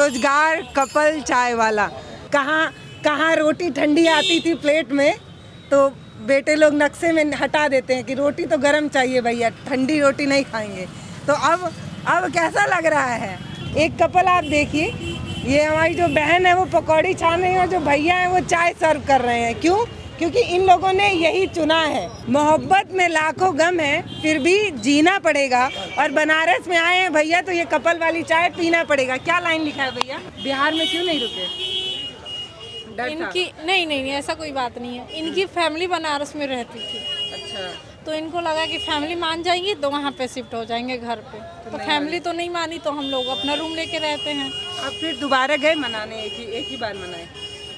बेरोजगार कपल चाय वाला। कहाँ कहाँ रोटी ठंडी आती थी प्लेट में, तो बेटे लोग नक्शे में हटा देते हैं कि रोटी तो गर्म चाहिए भैया, ठंडी रोटी नहीं खाएंगे। तो अब कैसा लग रहा है? एक कपल आप देखिए, ये हमारी जो बहन है वो पकौड़ी छान रही है और जो भैया हैं वो चाय सर्व कर रहे हैं। क्यों? क्योंकि इन लोगों ने यही चुना है। मोहब्बत में लाखों गम है, फिर भी जीना पड़ेगा। और बनारस में आए हैं भैया तो ये कपल वाली चाय पीना पड़ेगा। क्या लाइन लिखा है भैया? बिहार में क्यों नहीं रुके? इनकी नहीं, ऐसा कोई बात नहीं है। इनकी फैमिली बनारस में रहती थी। अच्छा, तो इनको लगा कि फैमिली मान जाएगी तो वहाँ पे शिफ्ट हो जाएंगे घर पे। तो फैमिली तो नहीं मानी, तो हम लोग अपना रूम लेके रहते हैं। अब फिर दोबारा गए मनाने? एक ही बार मनाए?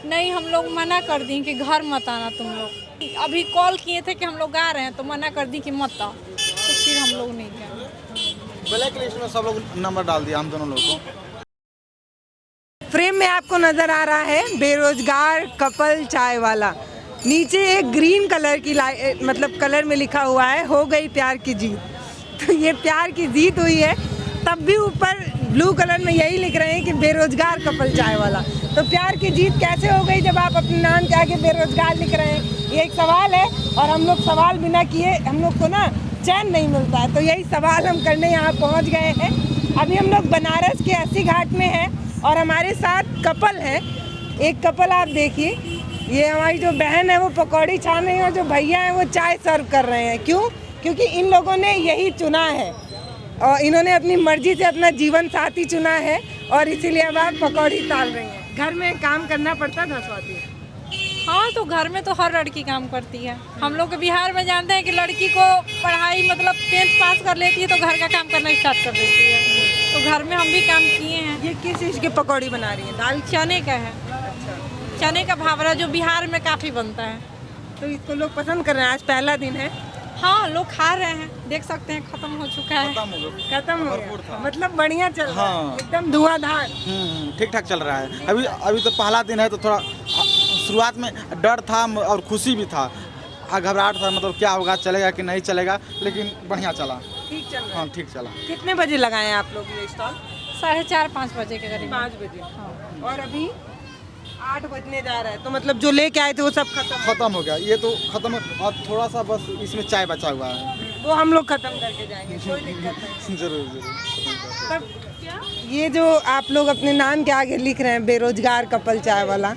नहीं, हम लोग मना कर दी कि घर मत आना तुम लोग। अभी कॉल किए थे कि हम लोग आ रहे हैं, तो मना कर दी कि मत आओ, तो फिर हम लोग नहीं गए। ब्लैक लिस्ट में सब लोग नंबर डाल दिया हम दोनों लोग को। फ्रेम में आपको नजर आ रहा है बेरोजगार कपल चाय वाला। नीचे एक ग्रीन कलर की मतलब कलर में लिखा हुआ है, हो गई प्यार की जीत। तो ये प्यार की जीत हुई है, तब भी ऊपर ब्लू कलर में यही लिख रहे हैं कि बेरोजगार कपल चाय वाला। तो प्यार की जीत कैसे हो गई जब आप अपने नाम के आगे बेरोजगार लिख रहे हैं? ये एक सवाल है, और हम लोग सवाल बिना किए हम लोग को ना चैन नहीं मिलता है। तो यही सवाल हम करने यहाँ पहुँच गए हैं। अभी हम लोग बनारस के 80 घाट में हैं और हमारे साथ कपल है। एक कपल आप देखिए, ये हमारी जो बहन है वो पकौड़ी छान रही है और जो भैया हैं वो चाय सर्व कर रहे हैं। क्यों? क्योंकि इन लोगों ने यही चुना है और इन्होंने अपनी मर्जी से अपना जीवन साथी चुना है, और इसीलिए अब आप पकौड़ी ताल रही हैं। घर में काम करना पड़ता था स्वाति? हाँ, तो घर में तो हर लड़की काम करती है। हम लोग के बिहार में जानते हैं कि लड़की को पढ़ाई मतलब 10th पास कर लेती है तो घर का काम करना स्टार्ट कर देती है। तो घर में हम भी काम किए हैं। ये किस चीज़ की पकौड़ी बना रही हैं? दाल? चने का है। अच्छा, चने का भावरा जो बिहार में काफ़ी बनता है। तो इसको लोग पसंद कर रहे हैं। आज पहला दिन है। हाँ, लोग खा रहे हैं, देख सकते हैं खत्म हो चुका है। खत्म हो गया, मतलब बढ़िया चल रहा है। हाँ। एकदम धुआंधार। ठीक ठाक चल रहा है। अभी तो पहला दिन है, तो थोड़ा शुरुआत में डर था और खुशी भी था, घबराहट था, मतलब क्या होगा, चलेगा कि नहीं चलेगा, लेकिन बढ़िया चला। ठीक चल रहा है। हाँ, ठीक चला। कितने बजे लगाए आप लोग ये स्टॉल? 4:30-5 बजे के करीब। 5 बजे। हाँ। और अभी 8 बजने जा रहा है, तो मतलब जो लेके आए थे वो सब खत्म हो गया। ये तो खत्म, और थोड़ा सा बस इसमें चाय बचा हुआ है, वो हम लोग खत्म करके जाएंगे, कोई दिक्कत नहीं। जरूर। तब क्या ये जो आप लोग अपने नाम के आगे लिख रहे हैं बेरोजगार कपल चाय वाला,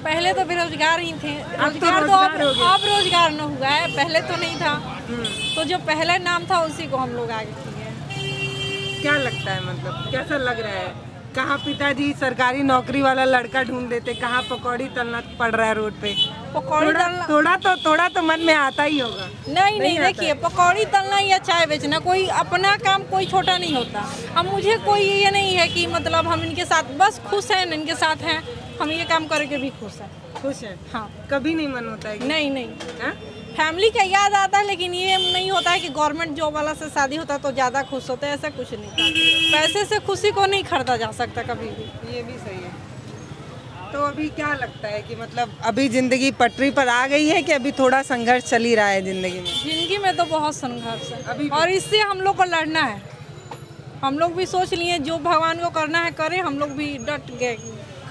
पहले तो बेरोजगार ही थे। अब तो रोजगार रोजगार हो गया। अब रोजगार न हुआ है, पहले तो नहीं था। तो जो पहले नाम था उसी को हम लोग आगे किए। क्या लगता है, मतलब कैसा लग रहा है? कहाँ पिताजी सरकारी नौकरी वाला लड़का ढूंढ देते, कहाँ पकौड़ी तलना पड़ रहा है रोड पे। पकौड़ी तलना थोड़ा तो मन में आता ही होगा। नहीं देखिए, पकौड़ी तलना या चाय बेचना, कोई अपना काम कोई छोटा नहीं होता। अब मुझे कोई ये नहीं है कि मतलब हम इनके साथ बस खुश हैं, इनके साथ हैं, हम ये काम करके भी खुश हैं। खुश है? हाँ। कभी नहीं मन होता है कि... नहीं हाँ? फैमिली का याद आता है, लेकिन ये नहीं होता है कि गवर्नमेंट जॉब वाला से शादी होता तो ज़्यादा खुश होते हैं, ऐसा कुछ नहीं था। पैसे से खुशी को नहीं खरीदा जा सकता कभी भी। ये भी सही है। तो अभी क्या लगता है कि मतलब अभी ज़िंदगी पटरी पर आ गई है कि अभी थोड़ा संघर्ष चल ही रहा है ज़िंदगी में? जिंदगी में तो बहुत संघर्ष है अभी, और इससे हम लोग को लड़ना है। हम लोग भी सोच लिए जो भगवान को करना है करें, हम लोग भी डट गए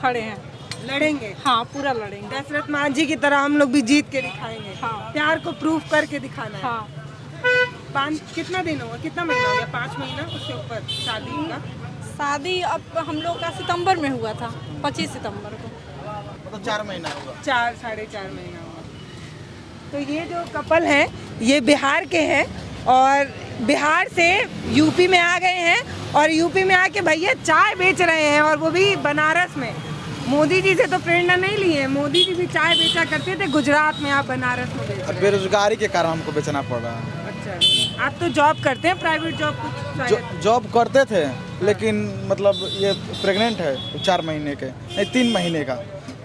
खड़े हैं, लड़ेंगे। हाँ, पूरा लड़ेंगे। दशरथ मांझी की तरह हम लोग भी जीत के दिखाएंगे। हाँ। प्यार को प्रूफ करके दिखाना है। हाँ। कितना दिन होगा, कितना महीना हो गया? 5 महीना उसके ऊपर शादी का? शादी अब हम लोग का सितंबर में हुआ था, 25 सितंबर को। मतलब 4 महीना होगा। 4-4.5 महीना हुआ। तो ये जो कपल हैं ये बिहार के हैं और बिहार से यूपी में आ गए हैं, और यूपी में आके भैया चाय बेच रहे हैं, और वो भी बनारस में। मोदी जी से तो प्रेरणा नहीं ली है, मोदी जी भी चाय बेचा करते थे गुजरात में, आप बनारस में बेच रहे हैं। बेरोजगारी के कारण हमको बेचना पड़ रहा है। अच्छा, आप तो जॉब करते हैं, प्राइवेट जॉब कुछ? जॉब करते थे, लेकिन मतलब ये प्रेग्नेंट है 4 महीने के, नहीं 3 महीने का।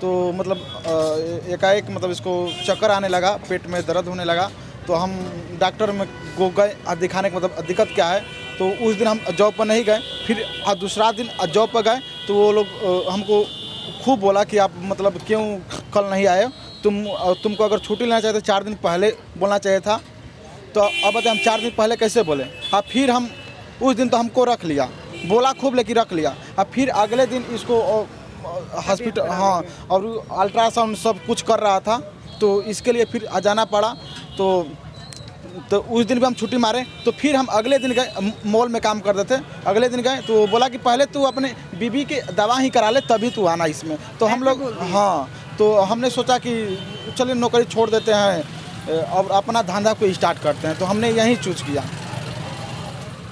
तो मतलब एकाएक मतलब इसको चक्कर आने लगा, पेट में दर्द होने लगा, तो हम डॉक्टर में गए दिखाने के मतलब दिक्कत क्या है। तो उस दिन हम जॉब पर नहीं गए, फिर दूसरा दिन जॉब पर गए, तो वो लोग हमको खूब बोला कि आप मतलब क्यों कल नहीं आए, तुमको अगर छुट्टी लेना चाहिए तो 4 दिन पहले बोलना चाहिए था। तो अब बताए हम 4 दिन पहले कैसे बोले? हाँ, फिर हम उस दिन तो हमको रख लिया, बोला खूब लेकिन रख लिया। अब फिर अगले दिन इसको हॉस्पिटल, हाँ, और अल्ट्रासाउंड सब कुछ कर रहा था, तो इसके लिए फिर जाना पड़ा। तो उस दिन भी हम छुट्टी मारे, तो फिर हम अगले दिन गए, मॉल में काम करते थे, अगले दिन गए तो बोला कि पहले तू अपने बीबी के दवा ही करा ले तभी तू आना इसमें। तो हम लोग, हाँ, तो हमने सोचा कि चलिए नौकरी छोड़ देते हैं और अपना धंधा को स्टार्ट करते हैं, तो हमने यही चूज किया।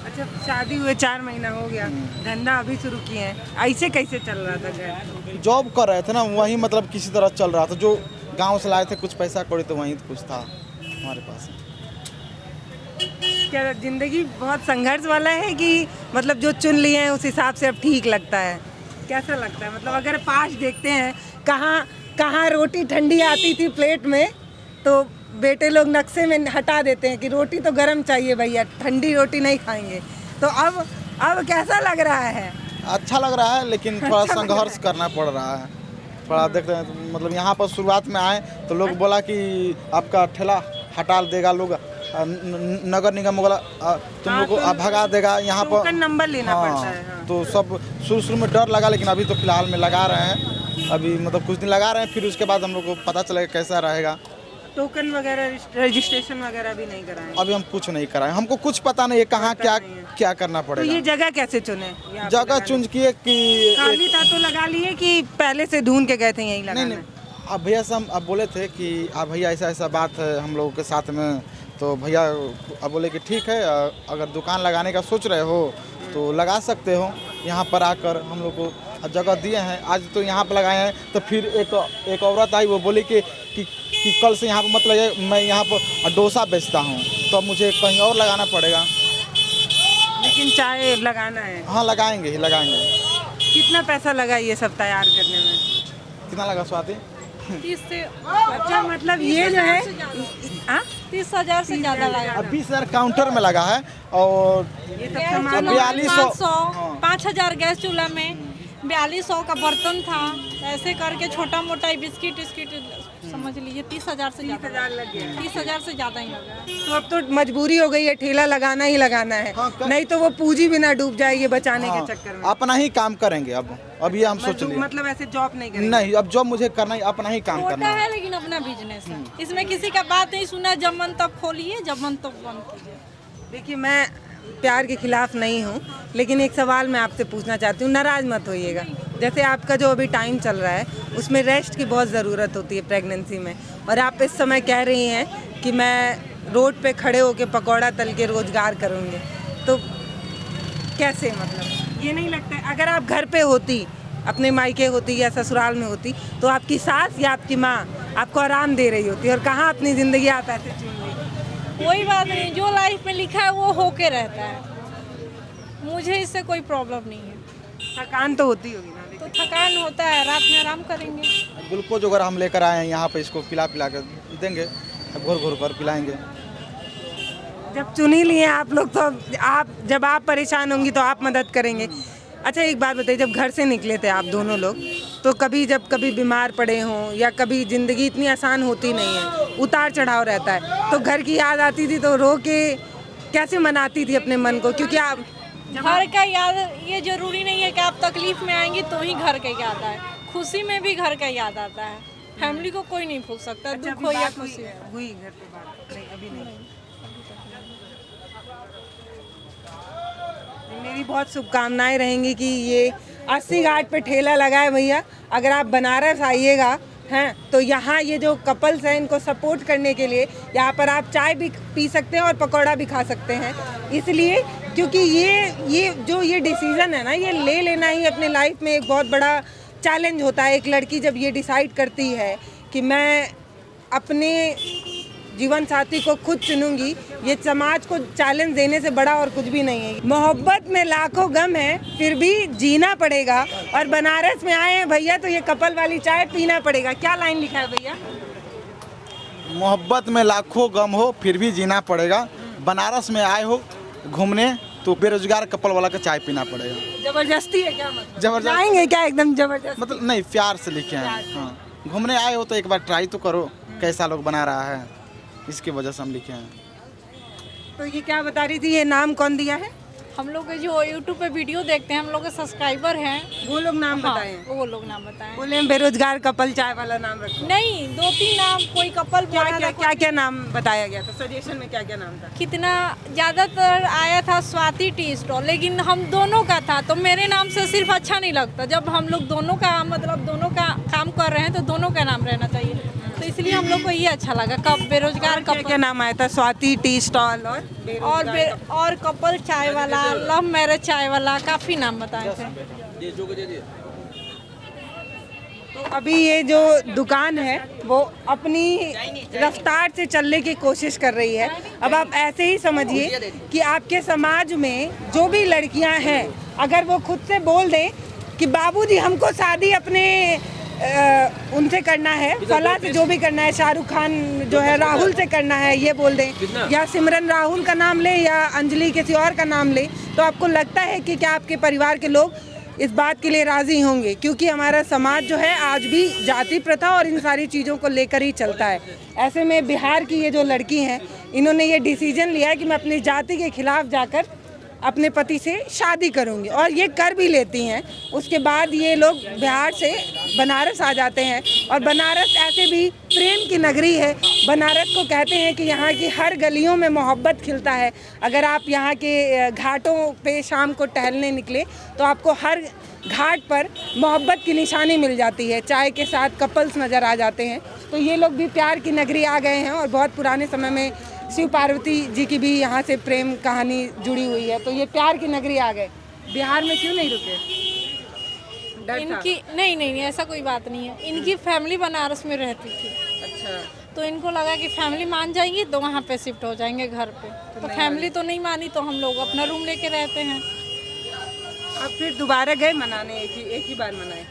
अच्छा, शादी हुए 4 महीना हो गया, धंधा अभी शुरू किए हैं, ऐसे कैसे चल रहा था घर? जॉब कर रहे थे ना, वही मतलब किसी तरह चल रहा था, जो गांव से लाए थे कुछ पैसा कौड़ी, तो वहीं कुछ था हमारे पास। क्या जिंदगी बहुत संघर्ष वाला है कि मतलब जो चुन लिए हैं उस हिसाब से अब ठीक लगता है? कैसा लगता है, मतलब अगर पास देखते हैं, कहाँ रोटी ठंडी आती थी प्लेट में, तो बेटे लोग नक्शे में हटा देते हैं कि रोटी तो गर्म चाहिए भैया, ठंडी रोटी नहीं खाएंगे। तो अब कैसा लग रहा है? अच्छा लग रहा है, लेकिन थोड़ा संघर्ष करना पड़ रहा है। थोड़ा देखते हैं, तो मतलब यहाँ पर शुरुआत में आए तो लोग बोला कि आपका ठेला हटा देगा लोग, नगर निगम वाला तुम लोग को भगा देगा यहाँ पर, टोकन नंबर लेना पड़ता है। हाँ। तो सब शुरू में डर लगा, लेकिन अभी तो फिलहाल में लगा रहे हैं, अभी मतलब कुछ दिन लगा रहे हैं, फिर उसके बाद हम लोग को पता चलेगा कैसा रहेगा। टोकन वगैरह, रजिस्ट्रेशन वगैरह भी नहीं कराएं? अभी हम कुछ नहीं कराएं, हमको कुछ पता नहीं है कहाँ क्या करना तो पड़ेगा। ये जगह कैसे चुने? जगह चुन किए कि खाली था तो लगा लिए कि पहले से ढूंढ के गए थे यही लगाना? नहीं, अब भैया से हम अब बोले थे कि अब भैया ऐसा बात है हम लोगों के साथ में, तो भैया अब बोले कि ठीक है, अगर दुकान लगाने का सोच रहे हो तो लगा सकते हो, यहाँ पर आकर हम लोग को जगह दिए हैं, आज तो यहाँ पर लगाए हैं। तो फिर एक औरत आई, वो बोली कि कल से यहाँ पर मत लगे, मैं यहाँ पर डोसा बेचता हूँ, तो अब मुझे कहीं और लगाना पड़ेगा। लेकिन चाय लगाना है? हाँ, लगाएंगे ही लगाएंगे। कितना पैसा लगा ये सब तैयार करने में? कितना लगा स्वाति? 30 से, अच्छा, मतलब ये जो है 30,000 से ज़्यादा लगा। 20,000 काउंटर में लगा है, और 4200, 5,000 गैस चूल्हा में, 4200 का बर्तन था, ऐसे करके छोटा मोटा बिस्किट समझ लीजिए 30,000 से ज़्यादा लग गया। 30,000 से ज़्यादा ही लगा। तो अब तो मजबूरी हो गई है, ठेला लगाना ही लगाना है। नहीं तो वो पूंजी भी ना डूब जाएगी बचाने के चक्कर में। अपना ही काम करेंगे अब ये हम सोच लिए। मतलब ऐसे जॉब नहीं करेंगे? नहीं, अब जॉब मुझे करना ही, अपना ही काम करना है, लेकिन अपना बिजनेस है, इसमें किसी का बात नहीं सुना, जब मन तब खोलिए, जब मन तब बंद कीजिए। देखिए, मैं प्यार के खिलाफ नहीं हूँ, लेकिन एक सवाल मैं आपसे पूछना चाहती हूँ, नाराज मत होइएगा। जैसे आपका जो अभी टाइम चल रहा है उसमें रेस्ट की बहुत ज़रूरत होती है प्रेगनेंसी में, और आप इस समय कह रही हैं कि मैं रोड पे खड़े होके पकौड़ा तल के रोज़गार करूँगी, तो कैसे, मतलब ये नहीं लगता है अगर आप घर पे होती, अपने मायके होती या ससुराल में होती, तो आपकी सास या आपकी माँ आपको आराम दे रही होती, और कहाँ अपनी ज़िंदगी आप ऐसे चुन ली? कोई बात नहीं, जो लाइफ में लिखा है वो होके रहता है, मुझे इससे कोई प्रॉब्लम नहीं है। थकान तो होती होगी ना? तो थकान होता है, रात में आराम करेंगे। ग्लूकोज वगैरह हम लेकर आए हैं यहाँ पे, इसको पिला कर देंगे, घोर कर पिलाएंगे। जब चुन ही लिए आप लोग, तो आप जब आप परेशान होंगी तो आप मदद करेंगे। अच्छा, एक बात बताइए, जब घर से निकले थे आप दोनों लोग, तो कभी बीमार पड़े हों, या कभी ज़िंदगी इतनी आसान होती नहीं है, उतार चढ़ाव रहता है, तो घर की याद आती थी तो रो के कैसे मनाती थी अपने मन को? क्योंकि आप घर का याद, ये जरूरी नहीं है कि आप तकलीफ में आएंगी तो ही घर का याद आए, खुशी में भी घर का याद आता है। फैमिली को कोई नहीं भूल सकता, दुख हो या खुशी हुई घर पे बात? नहीं, अभी नहीं। मेरी बहुत शुभकामनाएं रहेंगी कि ये 80 घाट पे ठेला लगा है भैया, अगर आप बनारस आइएगा हैं तो यहाँ ये जो कपल्स हैं इनको सपोर्ट करने के लिए यहाँ पर आप चाय भी पी सकते हैं और पकौड़ा भी खा सकते हैं, इसलिए क्योंकि ये डिसीज़न है ना, ये ले लेना ही अपने लाइफ में एक बहुत बड़ा चैलेंज होता है। एक लड़की जब ये डिसाइड करती है कि मैं अपने जीवन साथी को खुद चुनूंगी, ये समाज को चैलेंज देने से बड़ा और कुछ भी नहीं है। मोहब्बत में लाखों गम है, फिर भी जीना पड़ेगा, और बनारस में आए हैं भैया तो ये कपल वाली चाय पीना पड़ेगा। क्या लाइन लिखा है भैया? मोहब्बत में लाखों गम हो फिर भी जीना पड़ेगा, बनारस में आए हो घूमने तो बेरोजगार कपल वाला का चाय पीना पड़ेगा। जबरदस्ती है क्या? मतलब जबरदस्त आएंगे क्या? एकदम जबरदस्त मतलब नहीं, प्यार से लिखे हैं। हाँ, घूमने आए हो तो एक बार ट्राई तो करो कैसा लोग बना रहा है, इसकी वजह से हम लिखे हैं। तो ये क्या बता रही थी, ये नाम कौन दिया है? हम लोग के जो यूट्यूब पे वीडियो देखते हैं, हम लोग के सब्सक्राइबर हैं। वो लोग नाम हाँ, बताएं। वो लोग नाम बताएं। बोले बेरोजगार कपल चाय वाला नाम रखो। नहीं, 2-3 नाम, कोई कपल क्या बोला क्या था, क्या क्या नाम बताया गया था सजेशन में, क्या क्या नाम था? कितना ज़्यादातर आया था स्वाति टी स्टॉल, लेकिन हम दोनों का था तो मेरे नाम से सिर्फ अच्छा नहीं लगता। जब हम लोग दोनों का मतलब दोनों का काम कर रहे हैं तो दोनों का नाम रहना चाहिए, तो इसलिए हम लोग को ये अच्छा लगा। कब बेरोजगार क्या क्या नाम आया था? स्वाति टी स्टॉल और कपल चाय वाला, लव मैरिज चाय वाला, काफ़ी नाम बताए थे। तो अभी ये जो दुकान है वो अपनी रफ्तार से चलने की कोशिश कर रही है। अब आप ऐसे ही समझिए कि आपके समाज में जो भी लड़कियां हैं, अगर वो खुद से बोल दें कि बाबूजी हमको शादी अपने उनसे करना है, फला से जो भी करना है, शाहरुख खान जो है राहुल से करना है, ये बोल दें, या सिमरन राहुल का नाम ले या अंजलि किसी और का नाम ले, तो आपको लगता है कि क्या आपके परिवार के लोग इस बात के लिए राज़ी होंगे? क्योंकि हमारा समाज जो है आज भी जाति प्रथा और इन सारी चीज़ों को लेकर ही चलता है। ऐसे में बिहार की ये जो लड़की हैं, इन्होंने ये डिसीजन लिया है कि मैं अपनी जाति के खिलाफ जाकर अपने पति से शादी करूंगी, और ये कर भी लेती हैं। उसके बाद ये लोग बिहार से बनारस आ जाते हैं, और बनारस ऐसे भी प्रेम की नगरी है। बनारस को कहते हैं कि यहाँ की हर गलियों में मोहब्बत खिलता है। अगर आप यहाँ के घाटों पे शाम को टहलने निकले तो आपको हर घाट पर मोहब्बत की निशानी मिल जाती है, चाय के साथ कपल्स नज़र आ जाते हैं। तो ये लोग भी प्यार की नगरी आ गए हैं, और बहुत पुराने समय में शिव पार्वती जी की भी यहाँ से प्रेम कहानी जुड़ी हुई है। तो ये प्यार की नगरी आ गए। बिहार में क्यों नहीं रुके? डर था? इनकी नहीं, ऐसा कोई बात नहीं है। इनकी फैमिली बनारस में रहती थी। अच्छा, तो इनको लगा कि फैमिली मान जाएगी तो वहाँ पे शिफ्ट हो जाएंगे घर पे। तो फैमिली तो नहीं मानी, तो हम लोग अपना रूम लेके रहते हैं। अब फिर दोबारा गए मनाने? एक ही बार मनाए?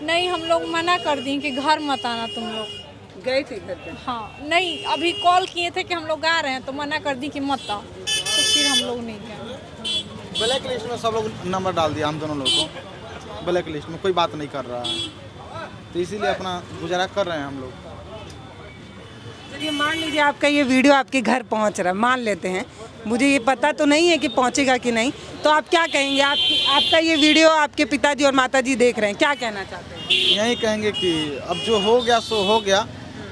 नहीं, हम लोग मना कर दी कि घर मत आना तुम लोग। गए थे घर पे? हाँ, नहीं, अभी कॉल किए थे कि हम लोग आ रहे हैं, तो मना कर दी कि मत आओ, तो फिर हम लोग नहीं गए। ब्लैक लिस्ट में सब लोग नंबर डाल दिया हम दोनों लोगों को। ब्लैक लिस्ट में कोई बात नहीं कर रहा है, तो इसीलिए अपना गुजारा कर रहे हैं हम लोग। चलिए, मान लीजिए आपका ये वीडियो आपके घर पहुंच रहा है, मान लेते हैं, मुझे ये पता तो नहीं है कि पहुंचेगा कि नहीं, तो आप क्या कहेंगे? आपका ये वीडियो आपके पिताजी और माताजी देख रहे हैं, क्या कहना चाहते हैं? यही कहेंगे कि अब जो हो गया सो हो गया,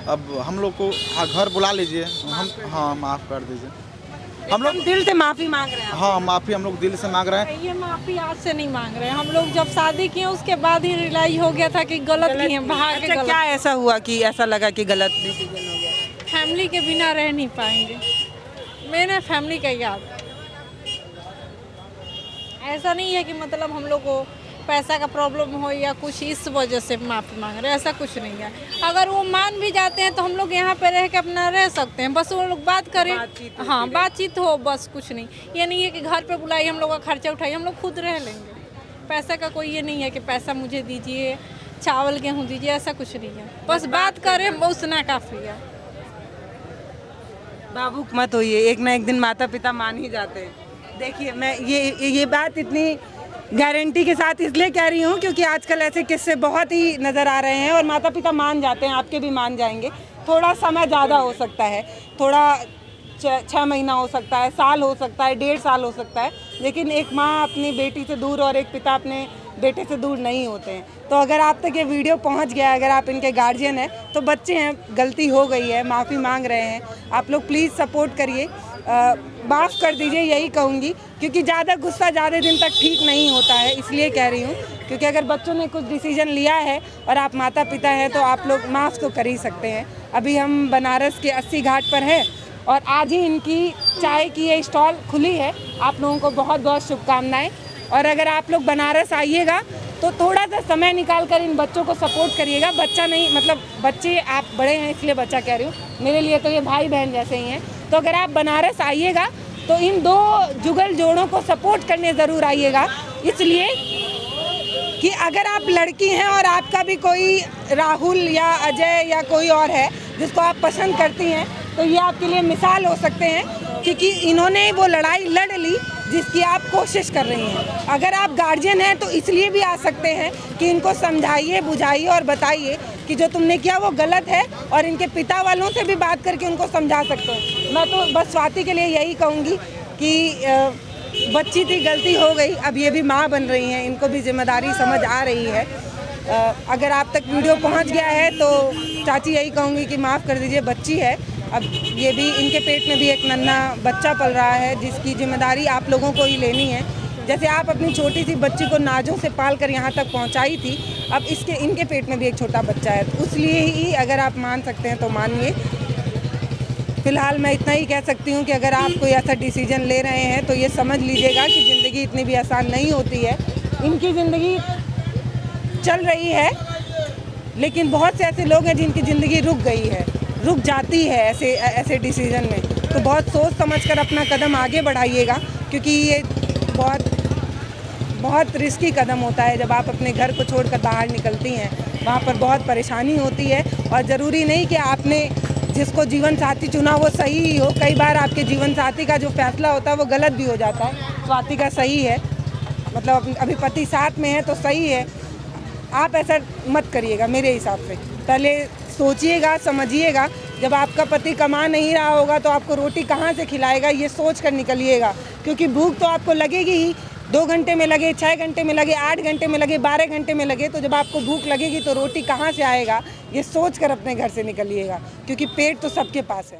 अब हम लोग को घर बुला लीजिए, हम हाँ माफ़ कर दीजिए। हम लोग दिल से माफ़ी मांग रहे हैं। हाँ, माफ़ी हम लोग दिल से मांग रहे हैं। ये माफ़ी आज से नहीं मांग रहे हैं। हम लोग जब शादी किए उसके बाद ही रियलाइज हो गया था कि गलत किए, भाग के अच्छा, गलत। क्या ऐसा हुआ कि ऐसा लगा कि गलत डिसीजन हो गया? फैमिली के बिना रह नहीं पाएंगे, मैंने फैमिली का याद। ऐसा नहीं है कि मतलब हम लोग को पैसा का प्रॉब्लम हो या कुछ इस वजह से माफ़ी मांग रहे हैं, ऐसा कुछ नहीं है। अगर वो मान भी जाते हैं तो हम लोग यहाँ पे रह के अपना रह सकते हैं, बस वो लोग बात करें। हाँ, बातचीत हो, बस कुछ नहीं। ये नहीं है कि घर पे बुलाइए, हम लोग का खर्चा उठाइए, हम लोग खुद रह लेंगे। पैसा का कोई ये नहीं है कि पैसा मुझे दीजिए, चावल गेहूँ दीजिए, ऐसा कुछ नहीं है। बस बात करें, उतना काफ़ी है। भावुक मत होइए, एक ना एक दिन माता पिता मान ही जाते हैं। देखिए, मैं ये बात इतनी गारंटी के साथ इसलिए कह रही हूँ क्योंकि आजकल ऐसे किस्से बहुत ही नज़र आ रहे हैं, और माता पिता मान जाते हैं, आपके भी मान जाएंगे। थोड़ा समय ज़्यादा हो सकता है, थोड़ा 6 महीना हो सकता है, साल हो सकता है, 1.5 साल हो सकता है, लेकिन एक माँ अपनी बेटी से दूर और एक पिता अपने बेटे से दूर नहीं होते हैं। तो अगर आप तक ये वीडियो पहुंच गया, अगर आप इनके गार्जियन हैं, तो बच्चे हैं, गलती हो गई है, माफ़ी मांग रहे हैं, आप लोग प्लीज़ सपोर्ट करिए, माफ़ कर दीजिए, यही कहूँगी। क्योंकि ज़्यादा गुस्सा ज़्यादा दिन तक ठीक नहीं होता है, इसलिए कह रही हूँ। क्योंकि अगर बच्चों ने कुछ डिसीजन लिया है और आप माता पिता हैं, तो आप लोग माफ़ तो कर ही सकते हैं। अभी हम बनारस के 80 घाट पर हैं, और आज ही इनकी चाय की ये स्टॉल खुली है। आप लोगों को बहुत बहुत शुभकामनाएं। और अगर आप लोग बनारस आइएगा तो थोड़ा सा समय निकाल कर इन बच्चों को सपोर्ट करिएगा। बच्चा नहीं, मतलब बच्चे, आप बड़े हैं इसलिए बच्चा कह रही हूँ, मेरे लिए तो ये भाई बहन जैसे ही हैं। तो अगर आप बनारस आइएगा तो इन 2 जुगल जोड़ों को सपोर्ट करने ज़रूर आइएगा, इसलिए कि अगर आप लड़की हैं और आपका भी कोई राहुल या अजय या कोई और है जिसको आप पसंद करती हैं, तो ये आपके लिए मिसाल हो सकते हैं, क्योंकि इन्होंने वो लड़ाई लड़ ली जिसकी आप कोशिश कर रही हैं। अगर आप गार्जियन हैं तो इसलिए भी आ सकते हैं कि इनको समझाइए, बुझाइए और बताइए कि जो तुमने किया वो गलत है, और इनके पिता वालों से भी बात करके उनको समझा सकते हैं। मैं तो बस स्वाति के लिए यही कहूँगी कि बच्ची थी, गलती हो गई, अब ये भी माँ बन रही हैं, इनको भी जिम्मेदारी समझ आ रही है। अगर आप तक वीडियो पहुंच गया है तो चाची यही कहूँगी कि माफ़ कर दीजिए, बच्ची है। अब ये भी, इनके पेट में भी एक नन्हा बच्चा पल रहा है जिसकी जिम्मेदारी आप लोगों को ही लेनी है। जैसे आप अपनी छोटी सी बच्ची को नाजों से पाल कर यहाँ तक पहुँचाई थी, अब इनके पेट में भी एक छोटा बच्चा है, तो इसलिए ही अगर आप मान सकते हैं तो मानिए। फ़िलहाल मैं इतना ही कह सकती हूँ कि अगर आप कोई ऐसा डिसीजन ले रहे हैं तो ये समझ लीजिएगा कि ज़िंदगी इतनी भी आसान नहीं होती है। इनकी ज़िंदगी चल रही है, लेकिन बहुत से ऐसे लोग हैं जिनकी ज़िंदगी रुक गई है, रुक जाती है ऐसे डिसीजन में। तो बहुत सोच समझकर अपना कदम आगे बढ़ाइएगा, क्योंकि ये बहुत रिस्की कदम होता है। जब आप अपने घर को छोड़कर बाहर निकलती हैं, वहाँ पर बहुत परेशानी होती है, और ज़रूरी नहीं कि आपने जिसको जीवन साथी चुना वो सही ही हो। कई बार आपके जीवन साथी का जो फैसला होता है वो गलत भी हो जाता है। स्वाति का सही है, मतलब अभी पति साथ में है तो सही है। आप ऐसा मत करिएगा मेरे हिसाब से, पहले सोचिएगा, समझिएगा। जब आपका पति कमा नहीं रहा होगा तो आपको रोटी कहाँ से खिलाएगा, ये सोच कर निकलिएगा, क्योंकि भूख तो आपको लगेगी ही। 2 घंटे में लगे, 6 घंटे में लगे, 8 घंटे में लगे, 12 घंटे में लगे, तो जब आपको भूख लगेगी तो रोटी कहाँ से आएगा, ये सोच कर अपने घर से निकलिएगा, क्योंकि पेट तो सबके पास है।